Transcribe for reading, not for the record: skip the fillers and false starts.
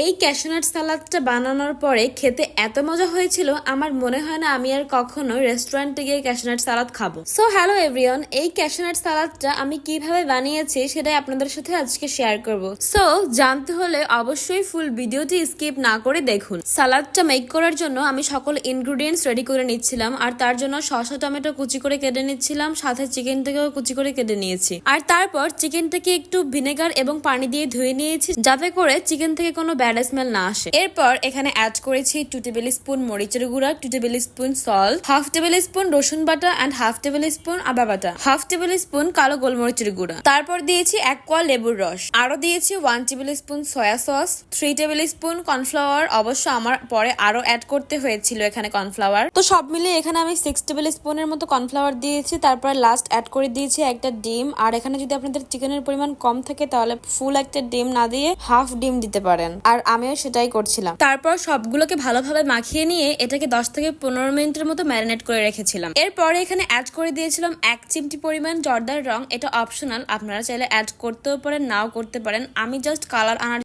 এই ক্যাশনাট সালাদটা বানানোর পরে খেতে এত মজা হয়েছিল, আমার মনে হয় না আমি আর কখনো রেস্টুরেন্টে গিয়ে ক্যাশনাট সালাদ খাবো। সো হ্যালো এভরিওয়ান, এই ক্যাশনাট সালাদটা আমি কিভাবে বানিয়েছি সেটাই আপনাদের সাথে আজকে শেয়ার করব। সো জানতে হলে অবশ্যই ফুল ভিডিওটি স্কিপ না করে দেখুন। সালাদটা মেক করার জন্য আমি সকল ইনগ্রেডিয়েন্টস রেডি করে নিচ্ছিলাম, আর তার জন্য শসা টমেটো কুচি করে কেটে নিচ্ছিলাম, সাথে চিকেনটাকেও কুচি করে কেটে নিয়েছি। আর তারপর চিকেনটাকে একটু ভিনেগার এবং পানি দিয়ে ধুয়ে নিয়েছি, যাতে করে চিকেন থেকে কোনো ব্যাড স্মেল না আসে। এরপর এখানে অ্যাড করেছি 2 টেবিল স্পুন মরিচের গুঁড়া, 2 table spoon salt, 1/2 table spoon রসুন বাটা এন্ড 1/2 টেবিল স্পুন আদা বাটা, 1/2 টেবিল স্পুন কালো গোলমরিচের গুঁড়া। তারপর দিয়েছি 1 কোয়া লেবুর রস, আরো দিয়েছি 1 table spoon soya sauce, 3 table spoon cornflour. অবশ্য আমার পরে আরো অ্যাড করতে হয়েছিল এখানে কর্নফ্লাওয়ার। তো সব মিলিয়ে এখানে আমি 6 টেবিল স্পুনের মতো কর্নফ্লাওয়ার দিয়েছি। তারপর লাস্ট অ্যাড করে দিয়েছি একটা ডিম। আর এখানে যদি আপনাদের চিকেনের পরিমাণ কম থাকে তাহলে ফুল একটা ডিম না দিয়ে হাফ ডিম দিতে পারেন, আর আমিও সেটাই করছিলাম। তারপর সবগুলোকে ভালোভাবে মাখিয়ে নিয়ে এটাকে 10 থেকে 15 মিনিটের মতো ম্যারিনেট করে রেখেছিলাম। এরপরে এখানে অ্যাড করে দিয়েছিলাম 1 চিমটি পরিমাণ জর্দার রং। এটা অপশনাল, আপনারা চাইলে অ্যাড করতেও পারেন নাও করতে পারেন। আমি জাস্ট কালার আনার